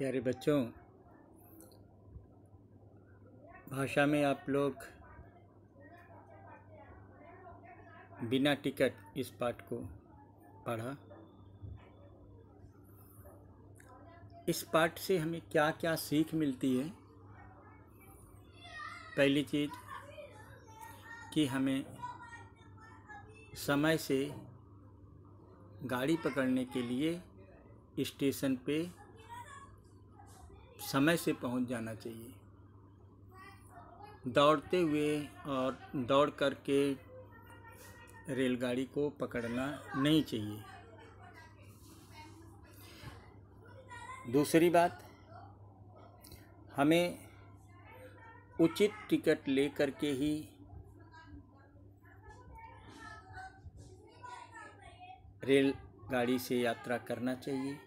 प्यारे बच्चों, भाषा में आप लोग बिना टिकट इस पाठ को पढ़ा। इस पाठ से हमें क्या क्या सीख मिलती है। पहली चीज़ कि हमें समय से गाड़ी पकड़ने के लिए स्टेशन पे समय से पहुंच जाना चाहिए। दौड़ते हुए और दौड़ करके रेलगाड़ी को पकड़ना नहीं चाहिए। दूसरी बात, हमें उचित टिकट ले करके ही रेलगाड़ी से यात्रा करना चाहिए।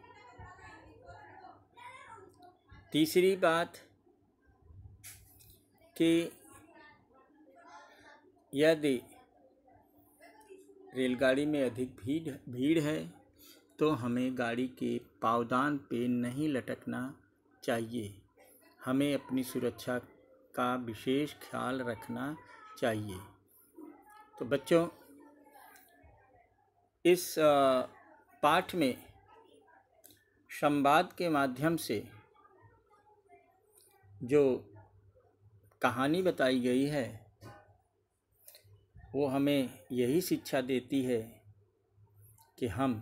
तीसरी बात कि यदि रेलगाड़ी में अधिक भीड़ है तो हमें गाड़ी के पावदान पे नहीं लटकना चाहिए। हमें अपनी सुरक्षा का विशेष ख्याल रखना चाहिए। तो बच्चों, इस पाठ में संवाद के माध्यम से जो कहानी बताई गई है वो हमें यही शिक्षा देती है कि हम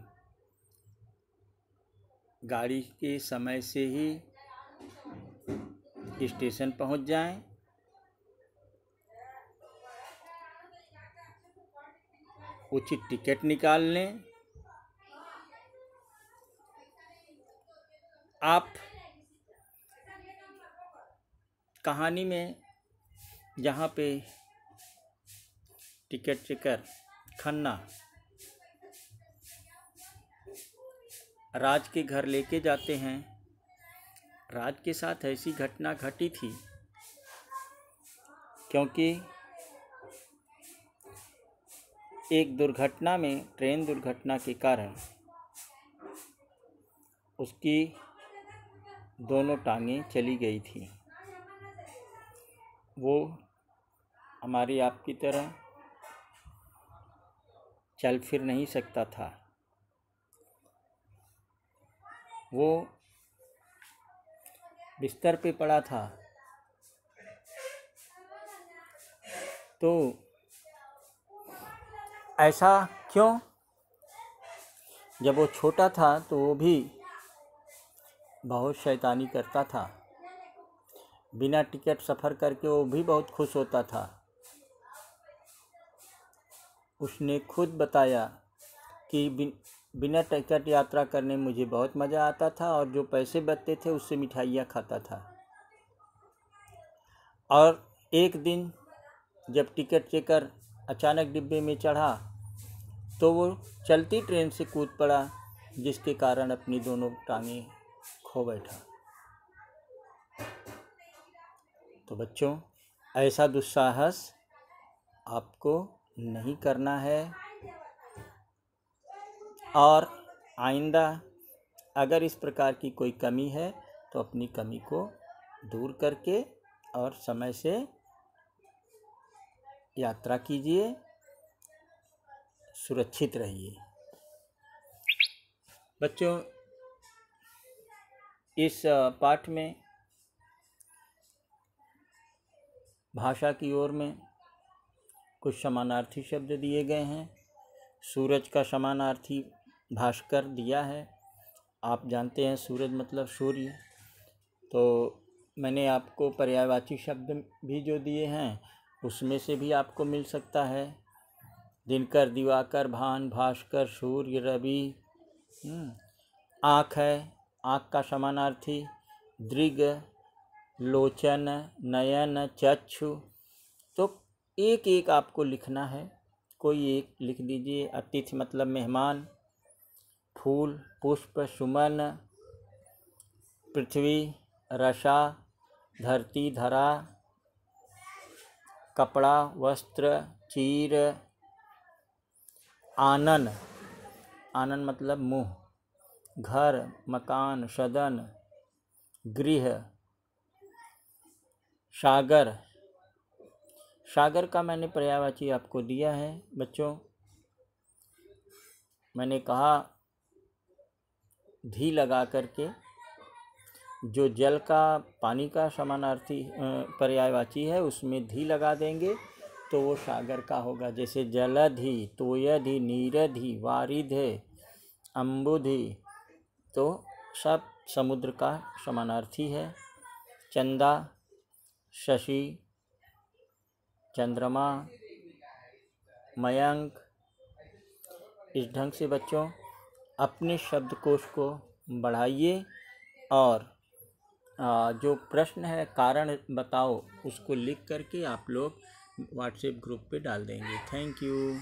गाड़ी के समय से ही स्टेशन पहुंच जाएं, उचित टिकट निकाल लें। आप कहानी में जहाँ पे टिकट चेकर खन्ना राज के घर लेके जाते हैं, राज के साथ ऐसी घटना घटी थी क्योंकि एक दुर्घटना में, ट्रेन दुर्घटना के कारण उसकी दोनों टांगें चली गई थी। वो हमारी आपकी तरह चल फिर नहीं सकता था। वो बिस्तर पे पड़ा था। तो ऐसा क्यों? जब वो छोटा था तो वो भी बहुत शैतानी करता था। बिना टिकट सफ़र करके वो भी बहुत खुश होता था। उसने खुद बताया कि बिना टिकट यात्रा करने मुझे बहुत मज़ा आता था और जो पैसे बचते थे उससे मिठाइयाँ खाता था। और एक दिन जब टिकट चेकर अचानक डिब्बे में चढ़ा तो वो चलती ट्रेन से कूद पड़ा, जिसके कारण अपनी दोनों टांगें खो बैठा। तो बच्चों, ऐसा दुस्साहस आपको नहीं करना है और आइंदा अगर इस प्रकार की कोई कमी है तो अपनी कमी को दूर करके और समय से यात्रा कीजिए, सुरक्षित रहिए। बच्चों, इस पाठ में भाषा की ओर में कुछ समानार्थी शब्द दिए गए हैं। सूरज का समानार्थी भास्कर दिया है। आप जानते हैं सूरज मतलब सूर्य। तो मैंने आपको पर्यायवाची शब्द भी जो दिए हैं उसमें से भी आपको मिल सकता है। दिनकर, दिवाकर, भान, भास्कर, सूर्य, रवि। आँख है, आँख का समानार्थी दृग, लोचन, नयन, चक्षु। तो एक एक आपको लिखना है, कोई एक लिख दीजिए। अतिथि मतलब मेहमान, फूल, पुष्प, सुमन, पृथ्वी, रसा, धरती, धरा, कपड़ा, वस्त्र, चीर, आनन, आनन मतलब मुँह, घर, मकान, सदन, गृह, सागर। सागर का मैंने पर्यायवाची आपको दिया है बच्चों। मैंने कहा धी लगा करके जो जल का, पानी का समानार्थी पर्यायवाची है उसमें धी लगा देंगे तो वो सागर का होगा। जैसे जलधि, तोयधि, नीरधि, वारिधे, अम्बुधि, तो सब समुद्र का समानार्थी है। चंदा, शशि, चंद्रमा, मयंक। इस ढंग से बच्चों अपने शब्दकोश को बढ़ाइए और जो प्रश्न है कारण बताओ उसको लिख करके आप लोग व्हाट्सएप ग्रुप पे डाल देंगे। Thank you.